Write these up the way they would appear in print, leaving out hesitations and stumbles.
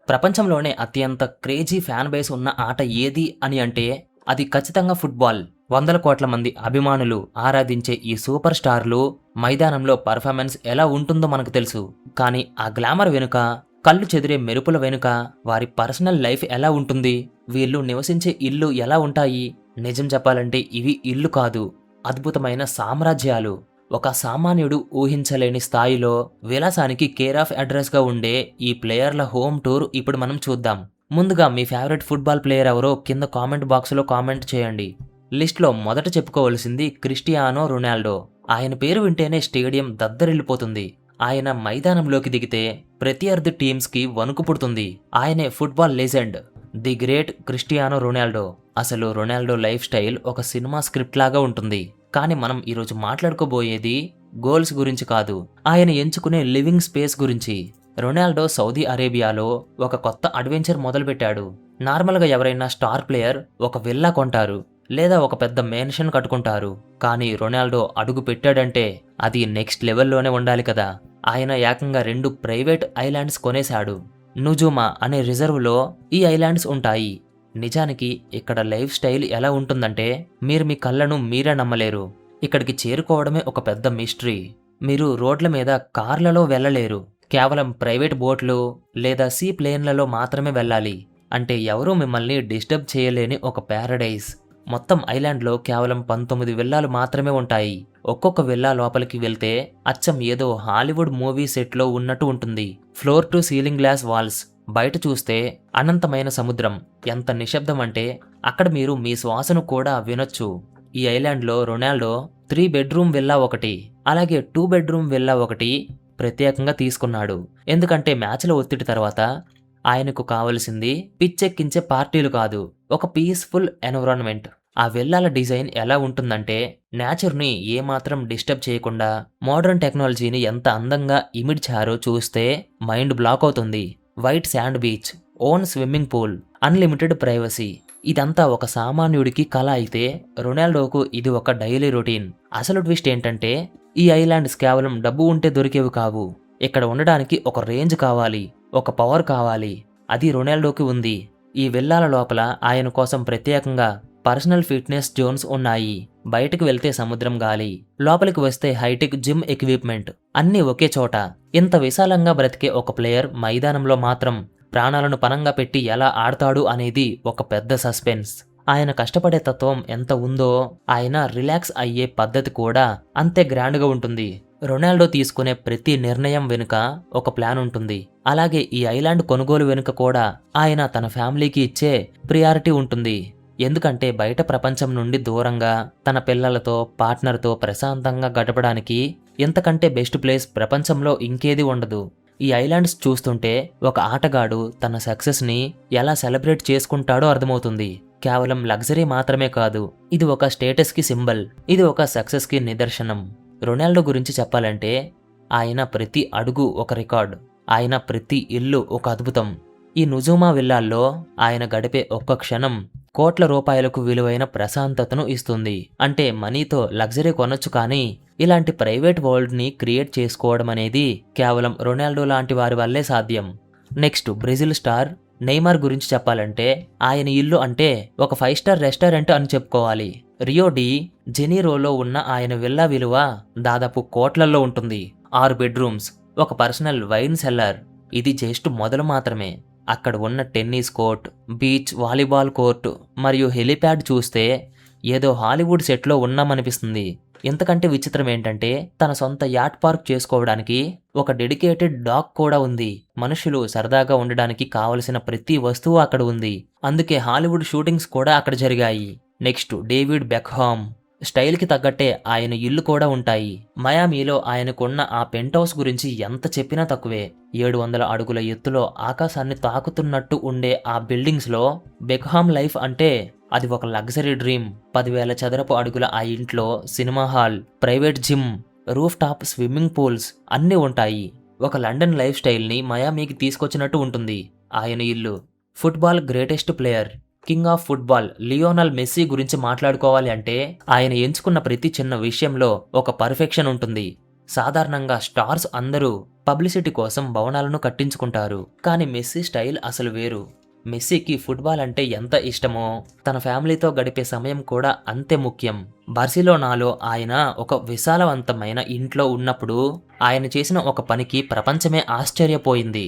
ప్రపంచంలోనే అత్యంత crazy fan base ఉన్న ఆట ఏది అని అంటే అది ఖచ్చితంగా ఫుట్బాల్. వందల కోట్ల మంది అభిమానులు ఆరాధించే ఈ సూపర్ స్టార్లు మైదానంలో పర్ఫార్మెన్స్ ఎలా ఉంటుందో మనకు తెలుసు. కానీ ఆ గ్లామర్ వెనుక, కళ్ళు చెదిరే మెరుపుల వెనుక వారి పర్సనల్ లైఫ్ ఎలా ఉంటుంది, వీళ్ళు నివసించే ఇల్లు ఎలా ఉంటాయి? నిజం చెప్పాలంటే ఇవి ఇల్లు కాదు, అద్భుతమైన సామ్రాజ్యాలు. ఒక సామాన్యుడు ఊహించలేని స్థాయిలో విలాసానికి కేర్ ఆఫ్ అడ్రస్గా ఉండే ఈ ప్లేయర్ల హోమ్ టూర్ ఇప్పుడు మనం చూద్దాం. ముందుగా మీ ఫేవరెట్ ఫుట్బాల్ ప్లేయర్ ఎవరో కింద కామెంట్ బాక్స్లో కామెంట్ చేయండి. లిస్ట్లో మొదట చెప్పుకోవలసింది క్రిస్టియానో రొనాల్డో. ఆయన పేరు వింటేనే స్టేడియం దద్దరిల్లిపోతుంది. ఆయన మైదానంలోకి దిగితే ప్రత్యర్థి టీమ్స్కి వణుకు పుడుతుంది. ఆయనే football legend, the great Cristiano Ronaldo. అసలు రొనాల్డో లైఫ్ స్టైల్ ఒక సినిమా స్క్రిప్ట్ లాగా ఉంటుంది. కానీ మనం ఈరోజు మాట్లాడుకోబోయేది గోల్స్ గురించి కాదు, ఆయన ఎంచుకునే లివింగ్ స్పేస్ గురించి. రొనాల్డో సౌదీ అరేబియాలో ఒక కొత్త అడ్వెంచర్ మొదలుపెట్టాడు. నార్మల్గా ఎవరైనా స్టార్ ప్లేయర్ ఒక విల్లా కొంటారు లేదా ఒక పెద్ద మేన్షన్ కట్టుకుంటారు. కానీ రొనాల్డో అడుగు పెట్టాడంటే అది నెక్స్ట్ లెవెల్లోనే ఉండాలి కదా. ఆయన ఏకంగా 2 ప్రైవేట్ ఐలాండ్స్ కొనేశాడు. నుజుమా అనే రిజర్వ్లో ఈ ఐలాండ్స్ ఉంటాయి. నిజానికి ఇక్కడ లైఫ్ స్టైల్ ఎలా ఉంటుందంటే మీరు మీ కళ్ళను మీరే నమ్మలేరు. ఇక్కడికి చేరుకోవడమే ఒక పెద్ద మిస్టరీ. మీరు రోడ్ల మీద కార్లలో వెళ్ళలేరు, కేవలం ప్రైవేట్ బోట్లు లేదా సీ ప్లేన్లలో మాత్రమే వెళ్ళాలి. అంటే ఎవరూ మిమ్మల్ని డిస్టర్బ్ చేయలేని ఒక ప్యారడైజ్. మొత్తం ఐలాండ్లో కేవలం 19 విల్లాలు మాత్రమే ఉంటాయి. ఒక్కొక్క విల్లా లోపలికి వెళ్తే అచ్చం ఏదో హాలీవుడ్ మూవీ సెట్లో ఉన్నట్టు ఉంటుంది. Floor to ceiling glass walls. బయట చూస్తే అనంతమైన సముద్రం. ఎంత నిశ్శబ్దం అంటే అక్కడ మీరు మీ శ్వాసను కూడా వినొచ్చు. ఈ ఐలాండ్లో రొనాల్డో 3 బెడ్రూమ్ విల్లా ఒకటి, అలాగే 2 బెడ్రూమ్ విల్లా ఒకటి ప్రత్యేకంగా తీసుకున్నాడు. ఎందుకంటే మ్యాచ్ల ఒత్తిడి తర్వాత ఆయనకు కావలసింది పిచ్చెక్కించే పార్టీలు కాదు, ఒక పీస్ఫుల్ ఎన్విరాన్మెంట్. ఆ విల్లాల డిజైన్ ఎలా ఉంటుందంటే నేచర్ని ఏమాత్రం డిస్టర్బ్ చేయకుండా మోడర్న్ టెక్నాలజీని ఎంత అందంగా ఇమిడ్చారో చూస్తే మైండ్ బ్లాక్ అవుతుంది. White sand beach, own swimming pool, unlimited privacy. ఇదంతా ఒక సామాన్యుడికి కళ అయితే రొనాల్డోకు ఇది ఒక డైలీ రొటీన్. అసలు ట్విస్ట్ ఏంటంటే ఈ ఐలాండ్స్ కేవలం డబ్బు ఉంటే దొరికేవి కావు. ఇక్కడ ఉండడానికి ఒక రేంజ్ కావాలి, ఒక పవర్ కావాలి. అది రొనాల్డోకి ఉంది. ఈ విల్లాల లోపల ఆయన కోసం ప్రత్యేకంగా పర్సనల్ ఫిట్నెస్ జోన్స్ ఉన్నాయి. బయటకు వెళ్తే సముద్రం గాలి, లోపలికి వస్తే హైటెక్ జిమ్ ఎక్విప్మెంట్, అన్నీ ఒకే చోట. ఇంత విశాలంగా బ్రతికే ఒక ప్లేయర్ మైదానంలో మాత్రం ప్రాణాలను పనంగా పెట్టి ఎలా ఆడతాడు అనేది ఒక పెద్ద సస్పెన్స్. ఆయన కష్టపడే తత్వం ఎంత ఉందో ఆయన రిలాక్స్ అయ్యే పద్ధతి కూడా అంతే గ్రాండ్గా ఉంటుంది. రొనాల్డో తీసుకునే ప్రతి నిర్ణయం వెనుక ఒక ప్లాన్ ఉంటుంది. అలాగే ఈ ఐలాండ్ కొనుగోలు వెనుక కూడా ఆయన తన ఫ్యామిలీకి ఇచ్చే ప్రియారిటీ ఉంటుంది. ఎందుకంటే బయట ప్రపంచం నుండి దూరంగా తన పిల్లలతో, పార్ట్నర్తో ప్రశాంతంగా గడపడానికి ఇంతకంటే బెస్ట్ ప్లేస్ ప్రపంచంలో ఇంకేది ఉండదు. ఈ ఐలాండ్స్ చూస్తుంటే ఒక ఆటగాడు తన సక్సెస్ని ఎలా సెలబ్రేట్ చేసుకుంటాడో అర్థమవుతుంది. కేవలం లగ్జరీ మాత్రమే కాదు, ఇది ఒక స్టేటస్కి సింబల్, ఇది ఒక సక్సెస్కి నిదర్శనం. రొనాల్డో గురించి చెప్పాలంటే ఆయన ప్రతి అడుగు ఒక రికార్డ్, ఆయన ప్రతి ఇల్లు ఒక అద్భుతం. ఈ నుజుమా విల్లాల్లో ఆయన గడిపే ఒక్క క్షణం కోట్ల రూపాయలకు విలువైన ప్రశాంతతను ఇస్తుంది. అంటే మనీతో లగ్జరీ కొనొచ్చు, కానీ ఇలాంటి ప్రైవేట్ వరల్డ్ని క్రియేట్ చేసుకోవడం అనేది కేవలం రొనాల్డో లాంటి వారి వల్లే సాధ్యం. నెక్స్ట్ బ్రెజిల్ స్టార్ నెయ్మర్ గురించి చెప్పాలంటే ఆయన ఇల్లు అంటే ఒక 5 స్టార్ రెస్టారెంట్ అని చెప్పుకోవాలి. రియో డి జెనీరోలో ఉన్న ఆయన విల్లా విలువ దాదాపు కోట్లల్లో ఉంటుంది. 6 బెడ్రూమ్స్, ఒక పర్సనల్ వైన్ సెల్లర్. ఇది జస్ట్ మొదలు మాత్రమే. అక్కడ ఉన్న tennis court, beach volleyball court మరియు హెలిప్యాడ్ చూస్తే ఏదో హాలీవుడ్ సెట్లో ఉన్నామనిపిస్తుంది. ఇంతకంటే విచిత్రం ఏంటంటే తన సొంత యాట్ పార్క్ చేసుకోవడానికి ఒక డెడికేటెడ్ డాక్ కూడా ఉంది. మనుషులు సరదాగా ఉండడానికి కావలసిన ప్రతి వస్తువు అక్కడ ఉంది. అందుకే హాలీవుడ్ షూటింగ్స్ కూడా అక్కడ జరిగాయి. Next David Beckham. స్టైల్కి తగ్గట్టే ఆయన ఇల్లు కూడా ఉంటాయి. మయామీలో ఆయనకున్న ఆ పెంట్ హౌస్ గురించి ఎంత చెప్పినా తక్కువే. 700 అడుగుల ఎత్తులో ఆకాశాన్ని తాకుతున్నట్టు ఉండే ఆ బిల్డింగ్స్లో బెక్హామ్ లైఫ్ అంటే అది ఒక లగ్జరీ డ్రీమ్. 10,000 చదరపు అడుగుల ఆ ఇంట్లో cinema hall, private gym, roof top swimming pools అన్నీ ఉంటాయి. ఒక లండన్ లైఫ్ స్టైల్ని మయామీకి తీసుకొచ్చినట్టు ఉంటుంది ఆయన ఇల్లు. Football greatest player, king of football Lionel Messi గురించి మాట్లాడుకోవాలి అంటే ఆయన ఎంచుకున్న ప్రతి చిన్న విషయంలో ఒక పర్ఫెక్షన్ ఉంటుంది. సాధారణంగా స్టార్స్ అందరూ పబ్లిసిటీ కోసం భవనాలను కట్టించుకుంటారు. కానీ మెస్సీ స్టైల్ అసలు వేరు. మెస్సీకి ఫుట్బాల్ అంటే ఎంత ఇష్టమో తన ఫ్యామిలీతో గడిపే సమయం కూడా అంతే ముఖ్యం. బార్సిలోనాలో ఆయన ఒక విశాలవంతమైన ఇంట్లో ఉన్నప్పుడు ఆయన చేసిన ఒక పనికి ప్రపంచమే ఆశ్చర్యపోయింది.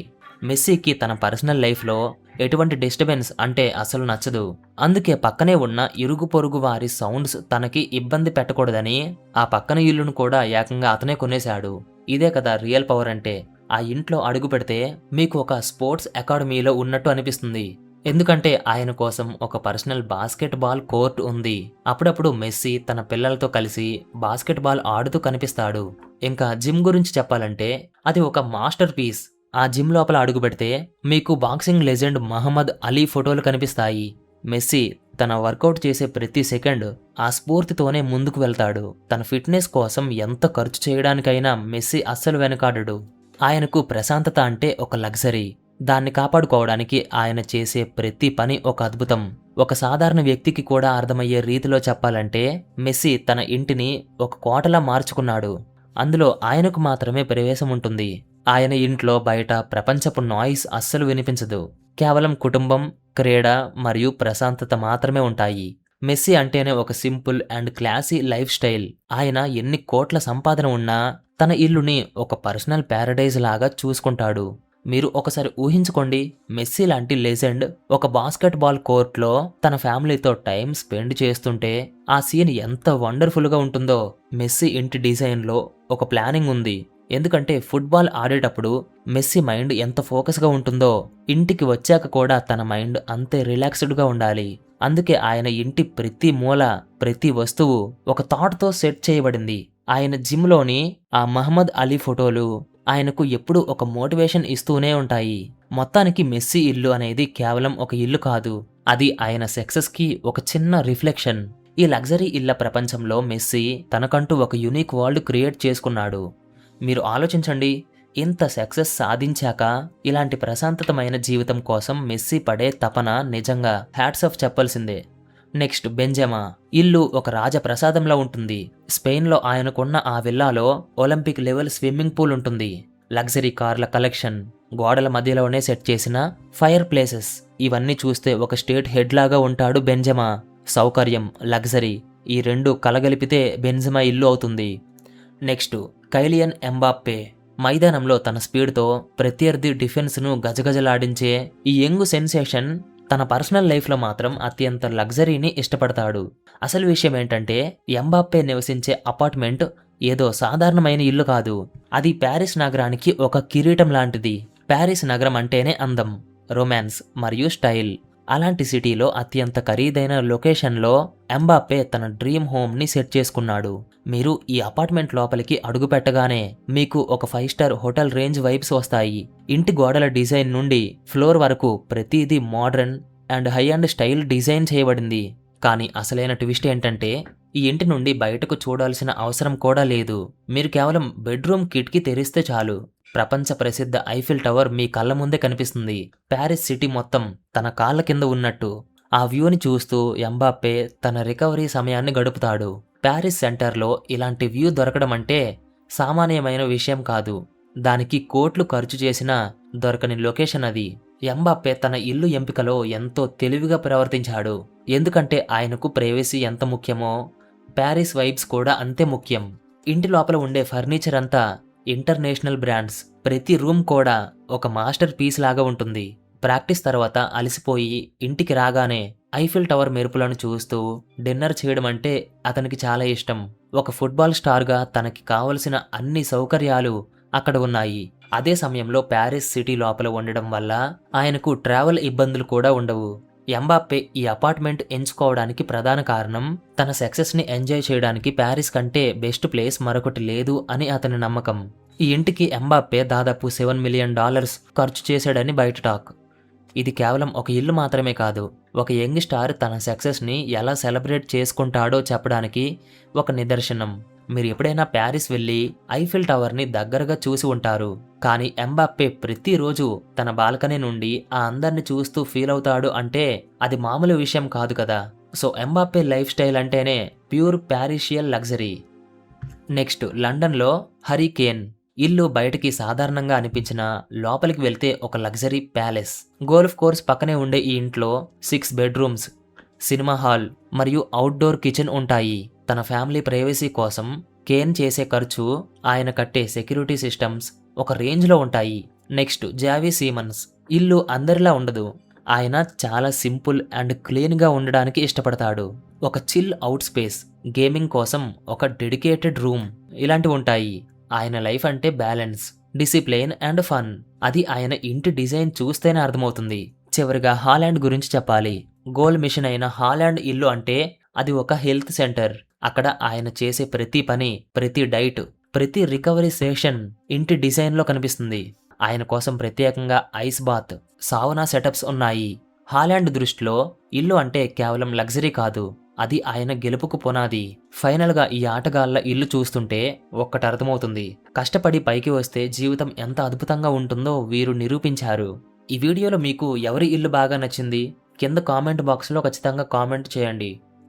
మెస్సీకి తన పర్సనల్ లైఫ్లో ఎటువంటి డిస్టర్బెన్స్ అంటే అసలు నచ్చదు. అందుకే పక్కనే ఉన్న ఇరుగు పొరుగు వారి సౌండ్స్ తనకి ఇబ్బంది పెట్టకూడదని ఆ పక్కన ఇల్లును కూడా ఏకంగా అతనే కొనేశాడు. ఇదే కదా రియల్ పవర్ అంటే. ఆ ఇంట్లో అడుగు పెడితే మీకు ఒక స్పోర్ట్స్ అకాడమీలో ఉన్నట్టు అనిపిస్తుంది. ఎందుకంటే ఆయన కోసం ఒక పర్సనల్ బాస్కెట్ బాల్ కోర్ట్ ఉంది. అప్పుడప్పుడు మెస్సీ తన పిల్లలతో కలిసి బాస్కెట్ బాల్ ఆడుతూ కనిపిస్తాడు. ఇంకా జిమ్ గురించి చెప్పాలంటే అది ఒక మాస్టర్ పీస్. ఆ జిమ్ లోపల అడుగు పెడితే మీకు బాక్సింగ్ లెజెండ్ మహమ్మద్ అలీ ఫోటోలు కనిపిస్తాయి. మెస్సీ తన వర్కౌట్ చేసే ప్రతి సెకండ్ ఆ స్ఫూర్తితోనే ముందుకు వెళ్తాడు. తన ఫిట్నెస్ కోసం ఎంత ఖర్చు చేయడానికైనా మెస్సీ అస్సలు వెనకాడడు. ఆయనకు ప్రశాంతత అంటే ఒక లగ్జరీ. దాన్ని కాపాడుకోవడానికి ఆయన చేసే ప్రతి పని ఒక అద్భుతం. ఒక సాధారణ వ్యక్తికి కూడా అర్థమయ్యే రీతిలో చెప్పాలంటే మెస్సీ తన ఇంటిని ఒక కోటలా మార్చుకున్నాడు. అందులో ఆయనకు మాత్రమే ప్రవేశం ఉంటుంది. ఆయన ఇంట్లో బయట ప్రపంచపు నాయిస్ అస్సలు వినిపించదు. కేవలం కుటుంబం, క్రీడ మరియు ప్రశాంతత మాత్రమే ఉంటాయి. మెస్సీ అంటేనే ఒక simple and classy life style. ఆయన ఎన్ని కోట్ల సంపాదన ఉన్నా తన ఇల్లుని ఒక పర్సనల్ ప్యారడైజ్ లాగా చూసుకుంటాడు. మీరు ఒకసారి ఊహించుకోండి, మెస్సీ లాంటి లెజెండ్ ఒక బాస్కెట్ బాల్ కోర్ట్లో తన ఫ్యామిలీతో టైం స్పెండ్ చేస్తుంటే ఆ సీన్ ఎంత వండర్ఫుల్గా ఉంటుందో. మెస్సీ ఇంటి డిజైన్లో ఒక ప్లానింగ్ ఉంది. ఎందుకంటే ఫుట్బాల్ ఆడేటప్పుడు మెస్సీ మైండ్ ఎంత ఫోకస్గా ఉంటుందో ఇంటికి వచ్చాక కూడా తన మైండ్ అంతే రిలాక్స్డ్గా ఉండాలి. అందుకే ఆయన ఇంటి ప్రతి మూల, ప్రతి వస్తువు ఒక థాట్తో సెట్ చేయబడింది. ఆయన జిమ్లోని ఆ మహమ్మద్ అలీ ఫోటోలు ఆయనకు ఎప్పుడూ ఒక మోటివేషన్ ఇస్తూనే ఉంటాయి. మొత్తానికి మెస్సీ ఇల్లు అనేది కేవలం ఒక ఇల్లు కాదు, అది ఆయన సక్సెస్కి ఒక చిన్న రిఫ్లెక్షన్. ఈ లగ్జరీ ఇళ్ల ప్రపంచంలో మెస్సీ తనకంటూ ఒక యూనిక్ వరల్డ్ క్రియేట్ చేసుకున్నాడు. మీరు ఆలోచించండి, ఇంత సక్సెస్ సాధించాక ఇలాంటి ప్రశాంతతమైన జీవితం కోసం మెస్సీ పడే తపన నిజంగా హ్యాట్స్ ఆఫ్ చెప్పాల్సిందే. నెక్స్ట్ బెంజెమా ఇల్లు ఒక రాజప్రసాదంలా ఉంటుంది. స్పెయిన్లో ఆయనకున్న ఆ విల్లాలో ఒలింపిక్ లెవెల్ స్విమ్మింగ్ పూల్ ఉంటుంది. లగ్జరీ కార్ల కలెక్షన్, గోడల మధ్యలోనే సెట్ చేసిన ఫైర్ ప్లేసెస్, ఇవన్నీ చూస్తే ఒక స్టేట్ హెడ్ లాగా ఉంటాడు బెంజెమా. సౌకర్యం, లగ్జరీ ఈ రెండు కలగలిపితే బెంజెమా ఇల్లు అవుతుంది. నెక్స్ట్ కైలియన్ ఎంబాప్పే మైదానంలో తన స్పీడ్తో ప్రత్యర్థి డిఫెన్స్ను గజగజలాడించే ఈ యంగ్ సెన్సేషన్ తన పర్సనల్ లైఫ్లో మాత్రం అత్యంత లగ్జరీని ఇష్టపడతాడు. అసలు విషయం ఏంటంటే ఎంబాప్పే నివసించే అపార్ట్మెంట్ ఏదో సాధారణమైన ఇల్లు కాదు, అది ప్యారిస్ నగరానికి ఒక కిరీటం లాంటిది. ప్యారిస్ నగరం అంటేనే అందం, రొమాన్స్ మరియు స్టైల్. అలాంటి సిటీలో అత్యంత ఖరీదైన లొకేషన్లో ఎంబాప్పే తన డ్రీమ్ హోమ్ని సెట్ చేసుకున్నాడు. మీరు ఈ అపార్ట్మెంట్ లోపలికి అడుగు పెట్టగానే మీకు ఒక 5 స్టార్ హోటల్ రేంజ్ వైబ్స్ వస్తాయి. ఇంటి గోడల డిజైన్ నుండి ఫ్లోర్ వరకు ప్రతిదీ modern and high and style design చేయబడింది. కానీ అసలైన ట్విస్ట్ ఏంటంటే ఈ ఇంటి నుండి బయటకు చూడాల్సిన అవసరం కూడా లేదు. మీరు కేవలం బెడ్రూమ్ కిటికీ తెరిస్తే చాలు, ప్రపంచ ప్రసిద్ధ ఐఫిల్ టవర్ మీ కళ్ళ ముందే కనిపిస్తుంది. ప్యారిస్ సిటీ మొత్తం తన కాళ్ళ కింద ఉన్నట్టు. ఆ వ్యూని చూస్తూ ఎంబాప్పే తన రికవరీ సమయాన్ని గడుపుతాడు. ప్యారిస్ సెంటర్లో ఇలాంటి వ్యూ దొరకడం అంటే సామాన్యమైన విషయం కాదు. దానికి కోట్లు ఖర్చు చేసినా దొరకని లొకేషన్ అది. ఎంబాప్పే తన ఇల్లు ఎంపికలో ఎంతో తెలివిగా ప్రవర్తించాడు. ఎందుకంటే ఆయనకు ప్రైవసీ ఎంత ముఖ్యమో ప్యారిస్ వైబ్స్ కూడా అంతే ముఖ్యం. ఇంటి లోపల ఉండే ఫర్నిచర్ అంతా ఇంటర్నేషనల్ బ్రాండ్స్, ప్రతి రూమ్ కూడా ఒక మాస్టర్ పీస్ లాగా ఉంటుంది. ప్రాక్టీస్ తర్వాత అలసిపోయి ఇంటికి రాగానే ఐఫిల్ టవర్ మెరుపులను చూస్తూ డిన్నర్ చేయడం అంటే అతనికి చాలా ఇష్టం. ఒక ఫుట్బాల్ స్టార్గా తనకి కావలసిన అన్ని సౌకర్యాలు అక్కడ ఉన్నాయి. అదే సమయంలో ప్యారిస్ సిటీ లోపల ఉండడం వల్ల ఆయనకు ట్రావెల్ ఇబ్బందులు కూడా ఉండవు. ఎంబాప్పే ఈ అపార్ట్మెంట్ ఎంచుకోవడానికి ప్రధాన కారణం తన సక్సెస్ని ఎంజాయ్ చేయడానికి ప్యారిస్ కంటే బెస్ట్ ప్లేస్ మరొకటి లేదు అని అతని నమ్మకం. ఈ ఇంటికి ఎంబాప్పే దాదాపు $7 మిలియన్ ఖర్చు చేశాడని బయట టాక్. ఇది కేవలం ఒక ఇల్లు మాత్రమే కాదు, ఒక యంగ్ స్టార్ తన సక్సెస్ని ఎలా సెలబ్రేట్ చేసుకుంటాడో చెప్పడానికి ఒక నిదర్శనం. మీరు ఎప్పుడైనా ప్యారిస్ వెళ్ళి ఐఫిల్ టవర్ని దగ్గరగా చూసి ఉంటారు. కానీ ఎంబాప్పే ప్రతిరోజు తన బాల్కనీ నుండి ఆ అందరిని చూస్తూ ఫీల్ అవుతాడు అంటే అది మామూలు విషయం కాదు కదా. సో ఎంబాప్పే లైఫ్ స్టైల్ అంటేనే ప్యూర్ ప్యారిషియల్ లగ్జరీ. నెక్స్ట్ లండన్లో హరికేన్ ఇల్లు బయటికి సాధారణంగా అనిపించినా లోపలికి వెళ్తే ఒక లగ్జరీ ప్యాలెస్. గోల్ఫ్ కోర్స్ పక్కనే ఉండే ఈ ఇంట్లో 6 బెడ్రూమ్స్, సినిమా హాల్ మరియు అవుట్డోర్ కిచెన్ ఉంటాయి. తన ఫ్యామిలీ ప్రైవసీ కోసం కేన్ చేసే ఖర్చు, ఆయన కట్టే సెక్యూరిటీ సిస్టమ్స్ ఒక రేంజ్లో ఉంటాయి. Next Xavi Simons. ఇల్లు అందరిలా ఉండదు. ఆయన చాలా సింపుల్ అండ్ క్లీన్గా ఉండడానికి ఇష్టపడతాడు. ఒక చిల్ అవుట్ స్పేస్, గేమింగ్ కోసం ఒక డెడికేటెడ్ రూమ్ ఇలాంటివి ఉంటాయి. ఆయన లైఫ్ అంటే బ్యాలెన్స్, డిసిప్లిన్ అండ్ ఫన్. అది ఆయన ఇంటి డిజైన్ చూస్తేనే అర్థమవుతుంది. చివరిగా హాలాండ్ గురించి చెప్పాలి. గోల్ మిషన్ అయిన హాలాండ్ ఇల్లు అంటే అది ఒక హెల్త్ సెంటర్. అక్కడ ఆయన చేసే ప్రతి పని, ప్రతి డైట్, ప్రతి రికవరీ సెషన్ ఇంటి డిజైన్లో కనిపిస్తుంది. ఆయన కోసం ప్రత్యేకంగా ఐస్ బాత్, సావనా సెటప్స్ ఉన్నాయి. హాలాండ్ దృష్టిలో ఇల్లు అంటే కేవలం లగ్జరీ కాదు, అది ఆయన గెలుపుకు పునాది. ఫైనల్గా ఈ ఆటగాళ్ల ఇల్లు చూస్తుంటే ఒక్కటి అర్థమవుతుంది: కష్టపడి పైకి వస్తే జీవితం ఎంత అద్భుతంగా ఉంటుందో వీరు నిరూపించారు. ఈ వీడియోలో మీకు ఎవరి ఇల్లు బాగా నచ్చింది? కింద కామెంట్ బాక్స్లో ఖచ్చితంగా కామెంట్ చేయండి.